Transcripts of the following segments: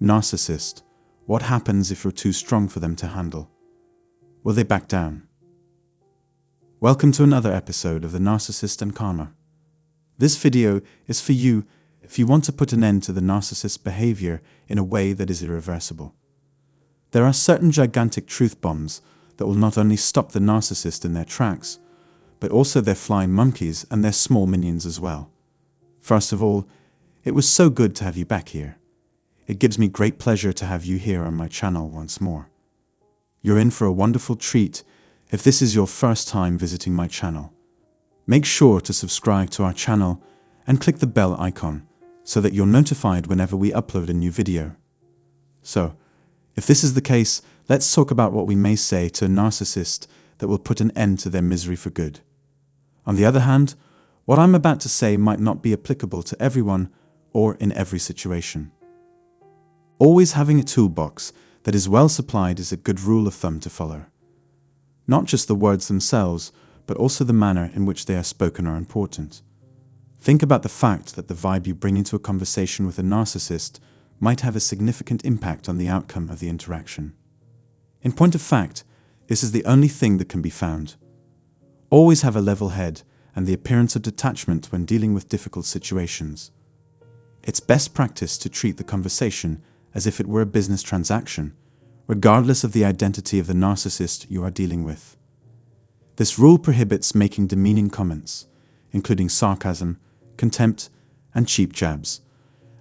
Narcissist. What happens if you're too strong for them to handle? Will they back down? Welcome to another episode of The Narcissist and Karma. This video is for you if you want to put an end to the narcissist's behavior in a way that is irreversible. There are certain gigantic truth bombs that will not only stop the narcissist in their tracks, but also their flying monkeys and their small minions as well. First of all, it was so good to have you back here. It gives me great pleasure to have you here on my channel once more. You're in for a wonderful treat if this is your first time visiting my channel. Make sure to subscribe to our channel and click the bell icon so that you're notified whenever we upload a new video. So, if this is the case, let's talk about what we may say to a narcissist that will put an end to their misery for good. On the other hand, what I'm about to say might not be applicable to everyone or in every situation. Always having a toolbox that is well supplied is a good rule of thumb to follow. Not just the words themselves, but also the manner in which they are spoken are important. Think about the fact that the vibe you bring into a conversation with a narcissist might have a significant impact on the outcome of the interaction. In point of fact, this is the only thing that can be found. Always have a level head and the appearance of detachment when dealing with difficult situations. It's best practice to treat the conversation as if it were a business transaction, regardless of the identity of the narcissist you are dealing with. This rule prohibits making demeaning comments, including sarcasm, contempt, and cheap jabs.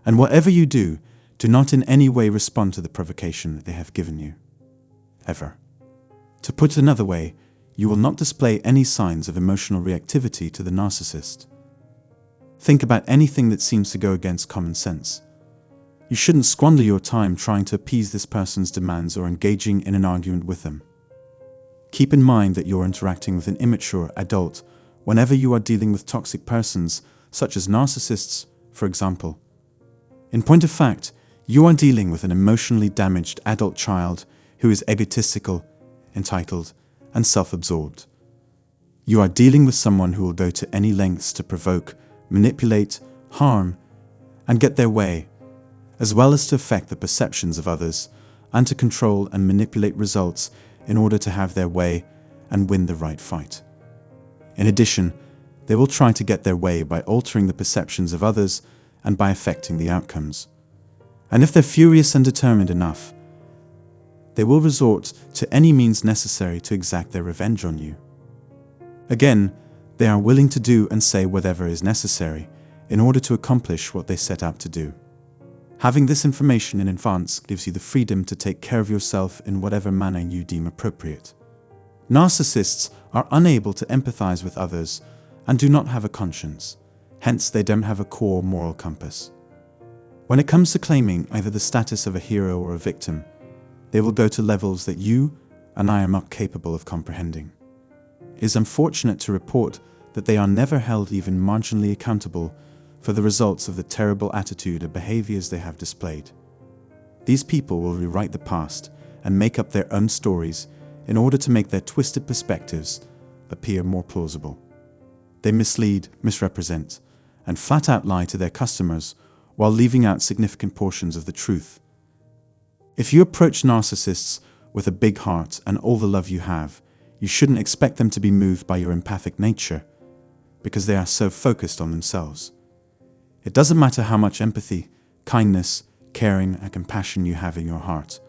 And whatever you do not in any way respond to the provocation that they have given you. Ever. To put it another way, you will not display any signs of emotional reactivity to the narcissist. Think about anything that seems to go against common sense. You shouldn't squander your time trying to appease this person's demands or engaging in an argument with them. Keep in mind that you're interacting with an immature adult whenever you are dealing with toxic persons, such as narcissists, for example. In point of fact, you are dealing with an emotionally damaged adult child who is egotistical, entitled, and self-absorbed. You are dealing with someone who will go to any lengths to provoke, manipulate, harm, and get their way, as well as to affect the perceptions of others and to control and manipulate results in order to have their way and win the right fight. In addition, they will try to get their way by altering the perceptions of others and by affecting the outcomes. And if they're furious and determined enough, they will resort to any means necessary to exact their revenge on you. Again, they are willing to do and say whatever is necessary in order to accomplish what they set out to do. Having this information in advance gives you the freedom to take care of yourself in whatever manner you deem appropriate. Narcissists are unable to empathize with others and do not have a conscience, hence they don't have a core moral compass. When it comes to claiming either the status of a hero or a victim, they will go to levels that you and I are not capable of comprehending. It is unfortunate to report that they are never held even marginally accountable for the results of the terrible attitude or behaviors they have displayed. These people will rewrite the past and make up their own stories in order to make their twisted perspectives appear more plausible. They mislead, misrepresent, and flat out lie to their customers while leaving out significant portions of the truth. If you approach narcissists with a big heart and all the love you have, you shouldn't expect them to be moved by your empathic nature, because they are so focused on themselves. It doesn't matter how much empathy, kindness, caring, and compassion you have in your heart.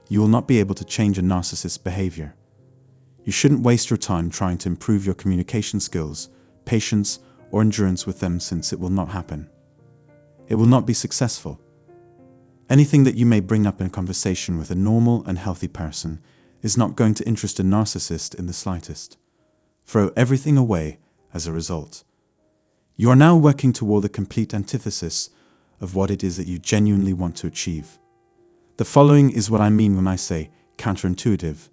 You will not be able to change a narcissist's behavior. You shouldn't waste your time trying to improve your communication skills, patience, or endurance with them, since it will not happen. It will not be successful. Anything that you may bring up in a conversation with a normal and healthy person is not going to interest a narcissist in the slightest. Throw everything away as a result. You are now working toward the complete antithesis of what it is that you genuinely want to achieve. The following is what I mean when I say counterintuitive,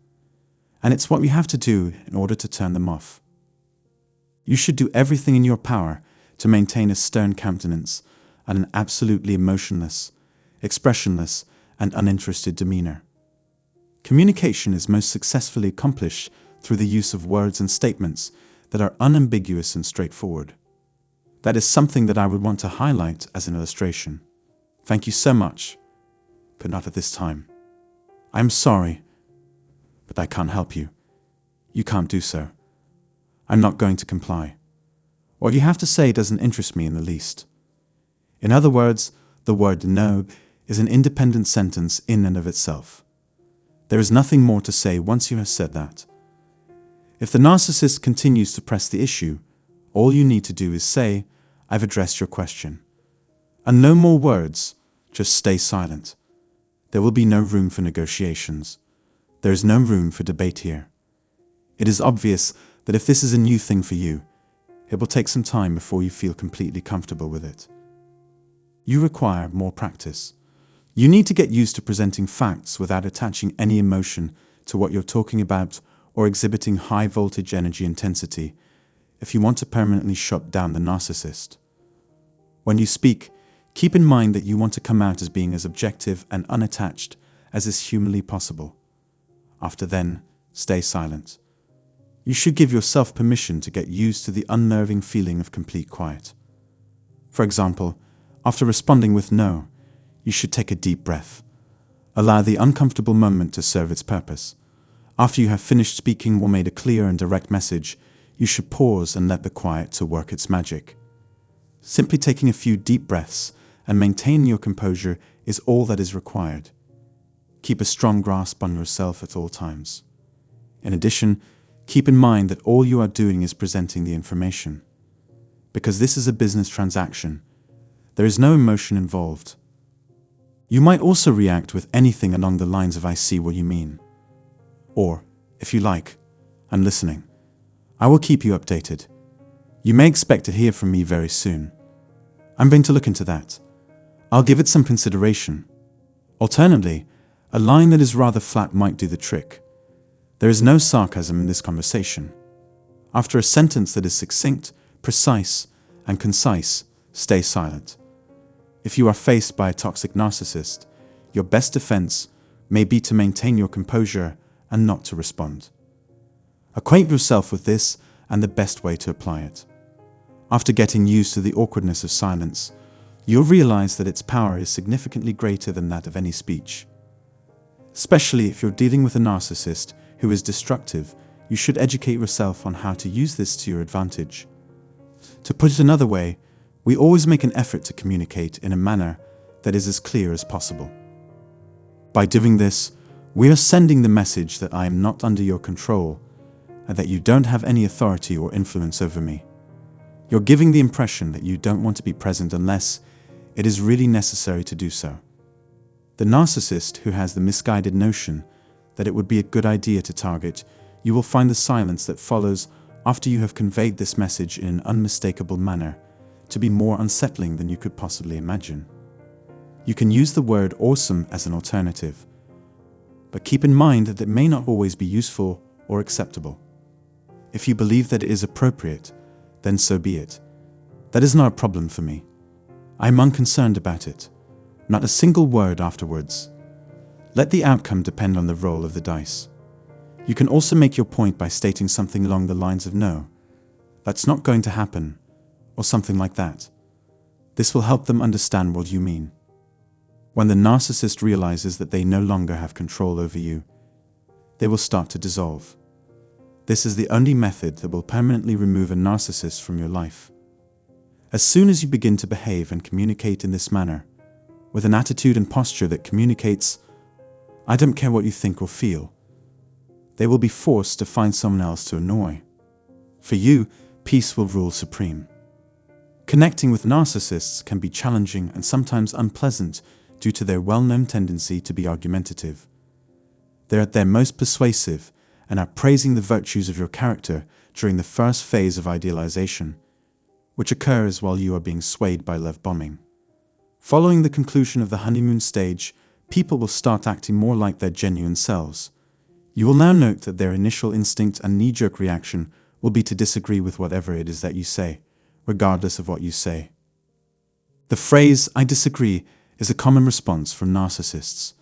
and it's what you have to do in order to turn them off. You should do everything in your power to maintain a stern countenance and an absolutely emotionless, expressionless, and uninterested demeanor. Communication is most successfully accomplished through the use of words and statements that are unambiguous and straightforward. That is something that I would want to highlight as an illustration. Thank you so much. but not at this time. I'm sorry, but I can't help you. You can't do so. I'm not going to comply. What you have to say doesn't interest me in the least. In other words, the word no is an independent sentence in and of itself. There is nothing more to say once you have said that. If the narcissist continues to press the issue, all you need to do is say, I've addressed your question. And no more words, just stay silent. There will be no room for negotiations. There is no room for debate here. It is obvious that if this is a new thing for you, it will take some time before you feel completely comfortable with it. You require more practice. You need to get used to presenting facts without attaching any emotion to what you're talking about or exhibiting high voltage energy intensity if you want to permanently shut down the narcissist. When you speak, keep in mind that you want to come out as being as objective and unattached as is humanly possible. After then, stay silent. You should give yourself permission to get used to the unnerving feeling of complete quiet. For example, after responding with no, you should take a deep breath. Allow the uncomfortable moment to serve its purpose. After you have finished speaking or made a clear and direct message, you should pause and let the quiet to work its magic. Simply taking a few deep breaths and maintaining your composure is all that is required. Keep a strong grasp on yourself at all times. In addition, keep in mind that all you are doing is presenting the information. Because this is a business transaction, there is no emotion involved. You might also react with anything along the lines of I see what you mean. Or, if you like, I'm listening. I will keep you updated. You may expect to hear from me very soon. I'm going to look into that. I'll give it some consideration. Alternately, a line that is rather flat might do the trick. There is no sarcasm in this conversation. After a sentence that is succinct, precise, and concise, stay silent. If you are faced by a toxic narcissist, your best defense may be to maintain your composure and not to respond. Acquaint yourself with this and the best way to apply it. After getting used to the awkwardness of silence, you'll realize that its power is significantly greater than that of any speech. Especially if you're dealing with a narcissist who is destructive, you should educate yourself on how to use this to your advantage. To put it another way, we always make an effort to communicate in a manner that is as clear as possible. By doing this, we are sending the message that I am not under your control and that you don't have any authority or influence over me. You're giving the impression that you don't want to be present unless it is really necessary to do so. The narcissist who has the misguided notion that it would be a good idea to target, you will find the silence that follows after you have conveyed this message in an unmistakable manner to be more unsettling than you could possibly imagine. You can use the word awesome as an alternative, but keep in mind that it may not always be useful or acceptable. If you believe that it is appropriate, then so be it. That is not a problem for me. I am unconcerned about it. Not a single word afterwards. Let the outcome depend on the roll of the dice. You can also make your point by stating something along the lines of no, that's not going to happen, or something like that. This will help them understand what you mean. When the narcissist realizes that they no longer have control over you, they will start to dissolve. This is the only method that will permanently remove a narcissist from your life. As soon as you begin to behave and communicate in this manner, with an attitude and posture that communicates, I don't care what you think or feel, they will be forced to find someone else to annoy. For you, peace will rule supreme. Connecting with narcissists can be challenging and sometimes unpleasant due to their well-known tendency to be argumentative. They're at their most persuasive and are praising the virtues of your character during the first phase of idealization, which occurs while you are being swayed by love bombing. Following the conclusion of the honeymoon stage, people will start acting more like their genuine selves. You will now note that their initial instinct and knee-jerk reaction will be to disagree with whatever it is that you say, regardless of what you say. The phrase, I disagree, is a common response from narcissists.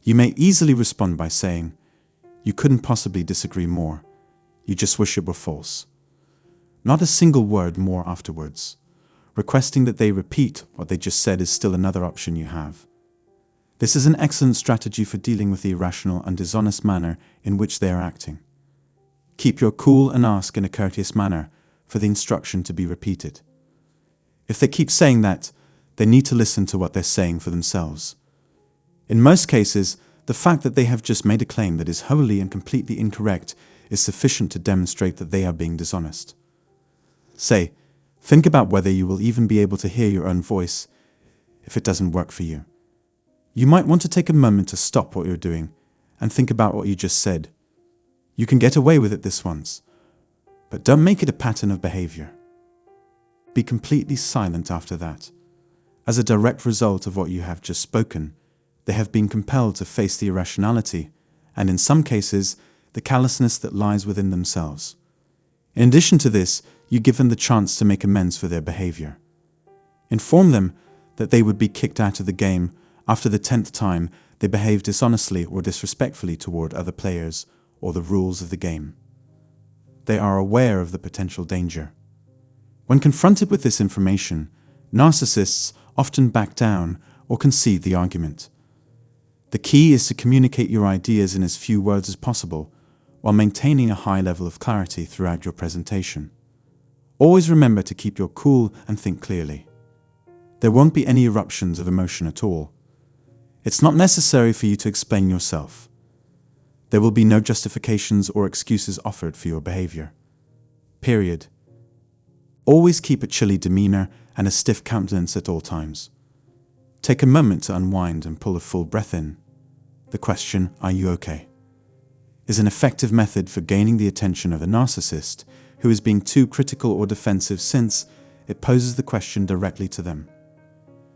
You may easily respond by saying, you couldn't possibly disagree more. You just wish it were false. Not a single word more afterwards. Requesting that they repeat what they just said is still another option you have. This is an excellent strategy for dealing with the irrational and dishonest manner in which they are acting. Keep your cool and ask in a courteous manner for the instruction to be repeated. If they keep saying that, they need to listen to what they're saying for themselves. In most cases, the fact that they have just made a claim that is wholly and completely incorrect is sufficient to demonstrate that they are being dishonest. Say, think about whether you will even be able to hear your own voice if it doesn't work for you. You might want to take a moment to stop what you're doing and think about what you just said. You can get away with it this once, but don't make it a pattern of behavior. Be completely silent after that. As a direct result of what you have just spoken, they have been compelled to face the irrationality and, in some cases, the callousness that lies within themselves. In addition to this, you give them the chance to make amends for their behavior. Inform them that they would be kicked out of the game after the 10th time they behave dishonestly or disrespectfully toward other players or the rules of the game. They are aware of the potential danger. When confronted with this information, narcissists often back down or concede the argument. The key is to communicate your ideas in as few words as possible while maintaining a high level of clarity throughout your presentation. Always remember to keep your cool and think clearly. There won't be any eruptions of emotion at all. It's not necessary for you to explain yourself. There will be no justifications or excuses offered for your behavior. Period. Always keep a chilly demeanor and a stiff countenance at all times. Take a moment to unwind and pull a full breath in. The question, "Are you okay?" is an effective method for gaining the attention of a narcissist who is being too critical or defensive, since it poses the question directly to them.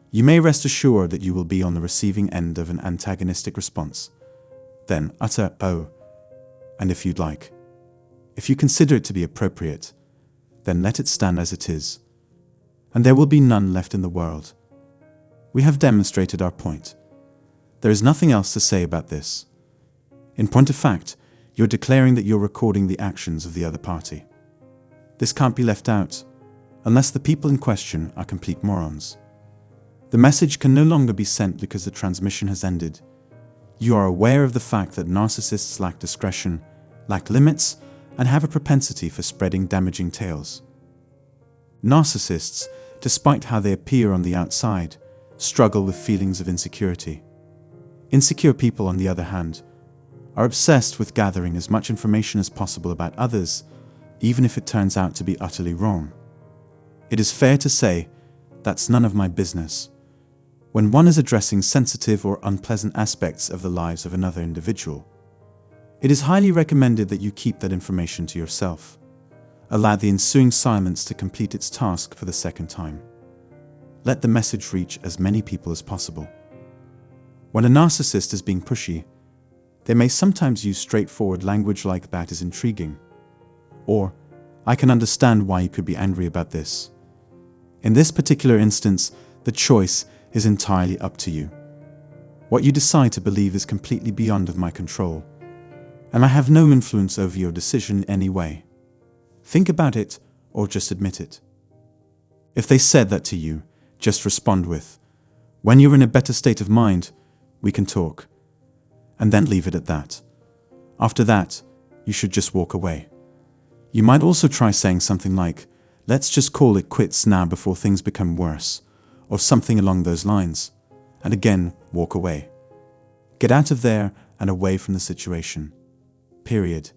You may rest assured that you will be on the receiving end of an antagonistic response. Then utter "oh," and if you'd like. If you consider it to be appropriate, then let it stand as it is, and there will be none left in the world. We have demonstrated our point. There is nothing else to say about this. In point of fact, you're declaring that you're recording the actions of the other party. This can't be left out, unless the people in question are complete morons. The message can no longer be sent because the transmission has ended. You are aware of the fact that narcissists lack discretion, lack limits, and have a propensity for spreading damaging tales. Narcissists, despite how they appear on the outside, struggle with feelings of insecurity. Insecure people, on the other hand, are obsessed with gathering as much information as possible about others, even if it turns out to be utterly wrong. It is fair to say, "That's none of my business," when one is addressing sensitive or unpleasant aspects of the lives of another individual. It is highly recommended that you keep that information to yourself. Allow the ensuing silence to complete its task for the second time. Let the message reach as many people as possible. When a narcissist is being pushy, they may sometimes use straightforward language like "that is intriguing," or "I can understand why you could be angry about this." In this particular instance, the choice is entirely up to you. What you decide to believe is completely beyond of my control, and I have no influence over your decision in any way. Think about it, or just admit it. If they said that to you, just respond with, "When you're in a better state of mind, we can talk," and then leave it at that. After that, you should just walk away. You might also try saying something like, "Let's just call it quits now before things become worse," or something along those lines, and again walk away. Get out of there and away from the situation. Period.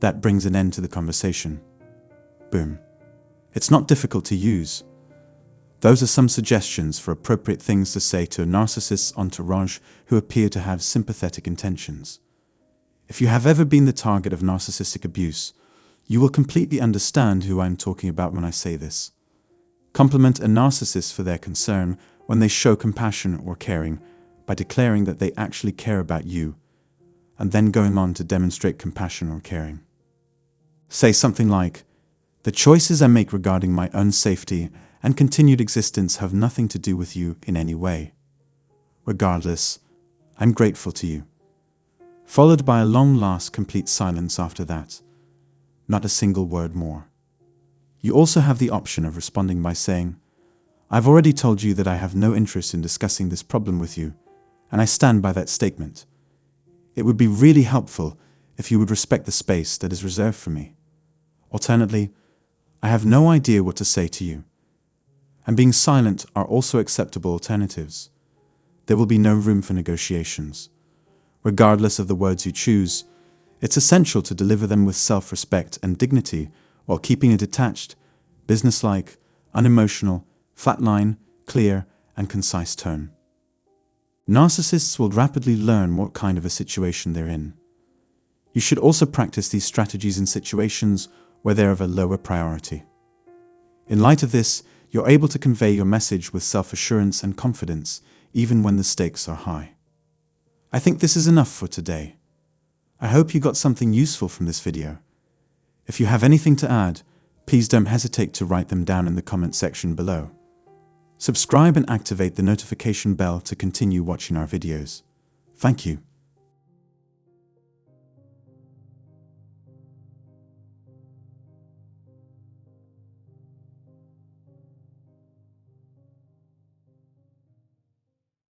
That brings an end to the conversation. Boom. It's not difficult to use. Those are some suggestions for appropriate things to say to a narcissist's entourage who appear to have sympathetic intentions. If you have ever been the target of narcissistic abuse, you will completely understand who I am talking about when I say this. Compliment a narcissist for their concern when they show compassion or caring by declaring that they actually care about you, and then going on to demonstrate compassion or caring. Say something like, "The choices I make regarding my own safety and continued existence have nothing to do with you in any way. Regardless, I'm grateful to you." Followed by a long-last complete silence after that. Not a single word more. You also have the option of responding by saying, "I've already told you that I have no interest in discussing this problem with you, and I stand by that statement. It would be really helpful if you would respect the space that is reserved for me. Alternately, I have no idea what to say to you. And being silent are also acceptable alternatives. There will be no room for negotiations. Regardless of the words you choose, it's essential to deliver them with self-respect and dignity while keeping a detached, businesslike, unemotional, flatline, clear, and concise tone. Narcissists will rapidly learn what kind of a situation they're in. You should also practice these strategies in situations where they're of a lower priority. In light of this, you're able to convey your message with self-assurance and confidence, even when the stakes are high. I think this is enough for today. I hope you got something useful from this video. If you have anything to add, please don't hesitate to write them down in the comment section below. Subscribe and activate the notification bell to continue watching our videos. Thank you.